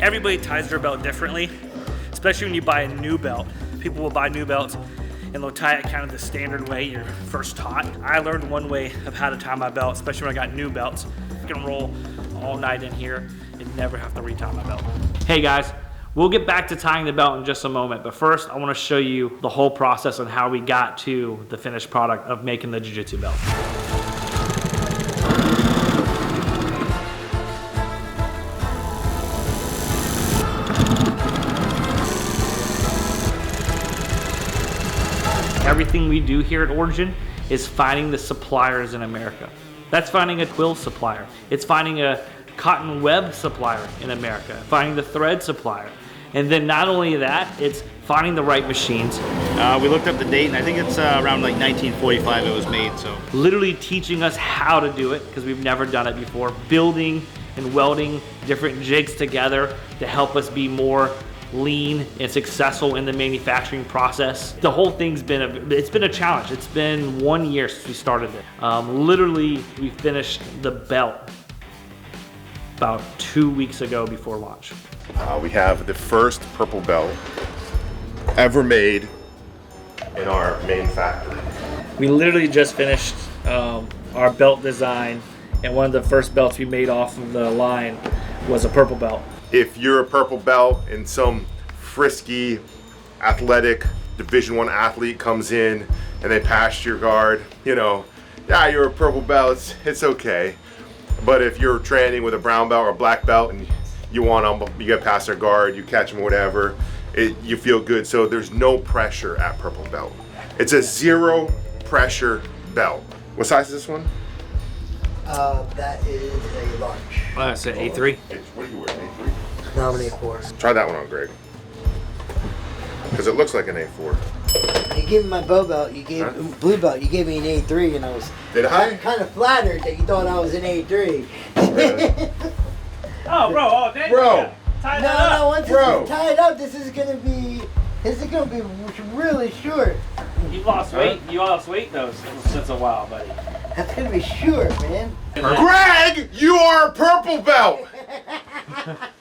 Everybody ties their belt differently, especially when you buy a new belt. People will buy new belts and they'll tie it kind of the standard way you're first taught. I learned one way of how to tie my belt, especially when I got new belts. I can roll all night in here and never have to retie my belt. Hey guys, we'll get back to tying the belt in just a moment, but first I want to show you the whole process on how we got to the finished product of making the jiu-jitsu belt. Everything we do here at Origin is finding the suppliers in America. That's finding a quill supplier. It's finding a cotton web supplier in America, finding the thread supplier. And then not only that, it's finding the right machines. We looked up the date, and I think it's around like 1945 it was made, so. Literally teaching us how to do it, because we've never done it before. Building and welding different jigs together to help us be more lean and successful in the manufacturing process. The whole thing's been it's been a challenge. It's been 1 year since we started it. Literally, we finished the belt about 2 weeks ago before launch. We have the first purple belt ever made in our main factory. We literally just finished our belt design, and one of the first belts we made off of the line was a purple belt. If you're a purple belt and some frisky, athletic Division I athlete comes in and they pass your guard, you know, yeah, you're a purple belt, it's okay. But if you're training with a brown belt or a black belt and you want them, you get past their guard, you catch them, whatever, you feel good. So there's no pressure at purple belt. It's a zero pressure belt. What size is this one? That is a large. That's an A3. What do you wear, A3? No, I'm an A4. Try that one on, Greg. Because it looks like an A4. You gave me my blue belt, you gave blue belt, you gave me an A3, and I was kind of flattered that you thought I was an A3. Really? Oh, bro, thank you. Tie that up. No, once it's tied up, this is gonna be really short. You've lost weight. You lost weight though since a while, buddy. That's gonna be short, man. Greg, you are a purple belt.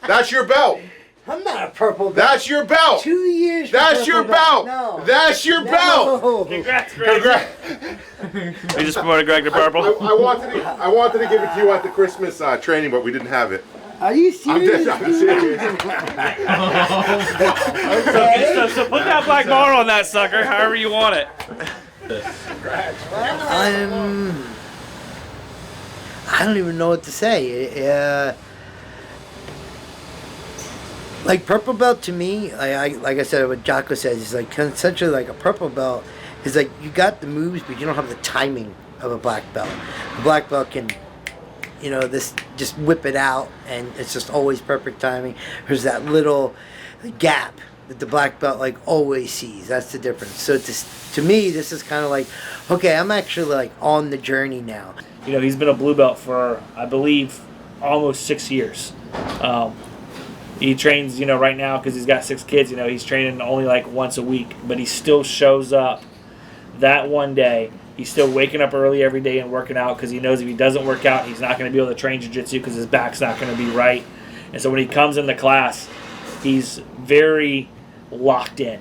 That's your belt. I'm not a purple belt. That's your belt. 2 years. That's your belt. No. That's your belt. Congrats, Greg. We just promoted Greg to purple. I wanted to give it to you at the Christmas training, but we didn't have it. Are you serious? I'm serious. Okay. So put that black bar on that sucker, however you want it. I don't even know what to say. Like purple belt to me, like I said, what Jocko says, is like essentially like a purple belt is like you got the moves, but you don't have the timing of a black belt. A black belt can, you know, this just whip it out, and it's just always perfect timing. There's that little gap that the black belt like always sees. That's the difference. So to me, this is kind of like, okay, I'm actually like on the journey now. You know, he's been a blue belt for, I believe, almost 6 years. He trains, you know, right now because he's got 6 kids. You know, he's training only like once a week, but he still shows up that one day. He's still waking up early every day and working out because he knows if he doesn't work out, he's not going to be able to train jiu-jitsu because his back's not going to be right. And so when he comes into class, he's very locked in.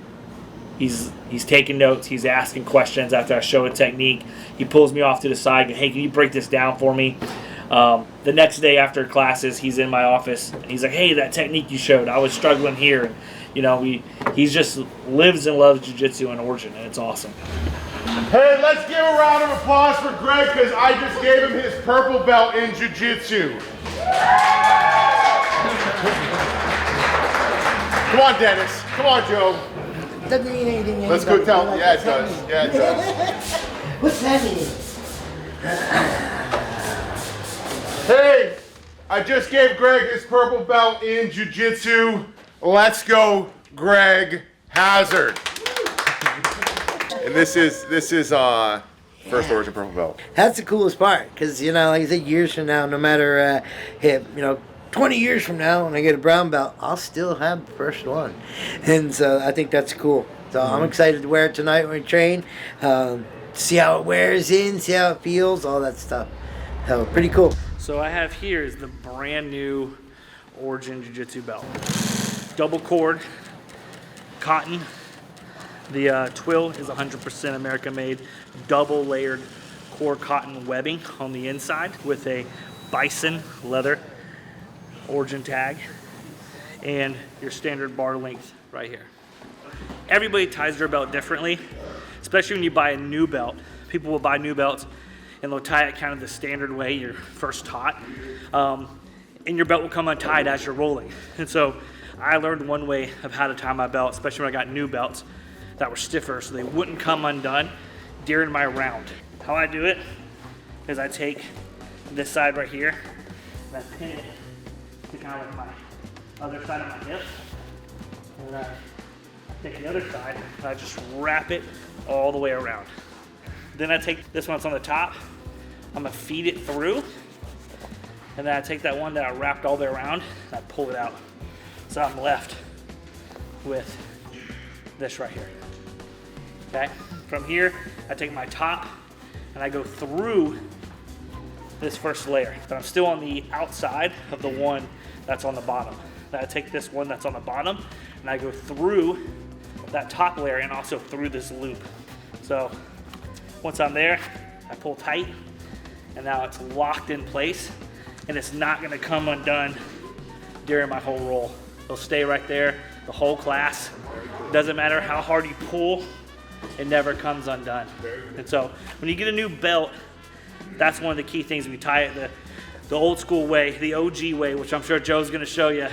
He's taking notes. He's asking questions after I show a technique. He pulls me off to the side. Hey, can you break this down for me? The next day after classes, he's in my office. And he's like, hey, that technique you showed, I was struggling here. And, you know, he just lives and loves jiu-jitsu in Origin, and it's awesome. Hey, let's give a round of applause for Greg because I just gave him his purple belt in jiu-jitsu. Come on, Dennis. Come on, Joe. Doesn't mean anything. Let's go tell him. Yeah, it does. Yeah, it does. What's that mean? Hey, I just gave Greg his purple belt in jiu-jitsu. Let's go, Greg Hazard. And this is first Origin purple belt. That's the coolest part, because, you know, like I said, years from now, no matter, you know, 20 years from now, when I get a brown belt, I'll still have the first one. And so I think that's cool. So I'm excited to wear it tonight when we train, see how it wears in, see how it feels, all that stuff. So pretty cool. So I have here is the brand new Origin Jiu-Jitsu belt. Double cord, cotton. The twill is 100% American made, double layered core cotton webbing on the inside with a bison leather Origin tag and your standard bar length right here. Everybody ties their belt differently, especially when you buy a new belt. People will buy new belts and they'll tie it kind of the standard way you're first taught. And your belt will come untied as you're rolling. And so I learned one way of how to tie my belt, especially when I got new belts that were stiffer so they wouldn't come undone during my round. How I do it is I take this side right here and I pin it to kind of like my other side of my hip. And then I take the other side and I just wrap it all the way around. Then I take this one that's on the top, I'm gonna feed it through, and then I take that one that I wrapped all the way around and I pull it out. So I'm left with this right here. Okay, from here I take my top and I go through this first layer, but I'm still on the outside of the one that's on the bottom. Then I take this one that's on the bottom and I go through that top layer and also through this loop. So once I'm there, I pull tight and now it's locked in place and it's not gonna come undone during my whole roll. It'll stay right there the whole class. Doesn't matter how hard you pull, it never comes undone. And so when you get a new belt, that's one of the key things when you tie it the old school way, the OG way, which I'm sure Joe's gonna show you.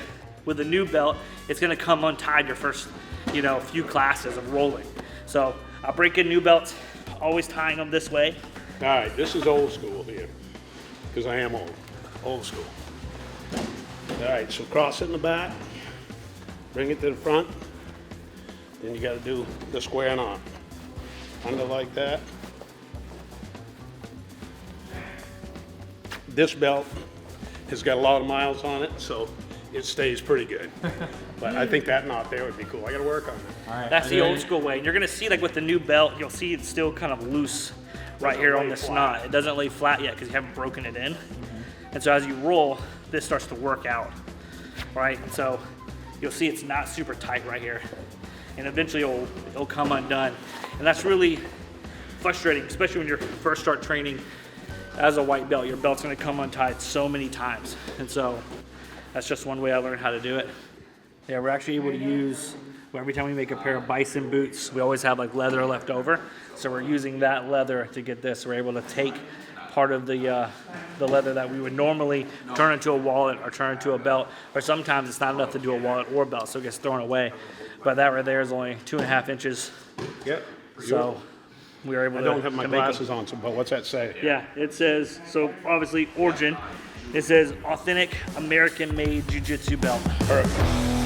With a new belt, it's gonna come untied your first few classes of rolling. So I'll break in new belts, always tying them this way. All right, this is old school here, because I am old school. All right, so cross it in the back, bring it to the front, then you gotta do the square knot. Under like that. This belt has got a lot of miles on it, so it stays pretty good. But I think that knot there would be cool. I gotta work on that. All right. That's the old school way. And you're gonna see like with the new belt, you'll see it's still kind of loose right here on this knot. It doesn't lay flat yet because you haven't broken it in. And so as you roll, this starts to work out, right? And so you'll see it's not super tight right here. And eventually it'll come undone. And that's really frustrating, especially when you first start training as a white belt. Your belt's gonna come untied so many times. And so that's just one way I learned how to do it. Yeah, we're actually able to use, every time we make a pair of bison boots, we always have like leather left over. So we're using that leather to get this. We're able to take part of the leather that we would normally turn into a wallet or turn into a belt, or sometimes it's not enough to do a wallet or belt, so it gets thrown away. But that right there is only 2.5 inches. Yep. So we were able to I don't have my to make glasses on, so, but what's that say? Yeah, it says, so obviously Origin, it says authentic American made jiu-jitsu belt. Perfect.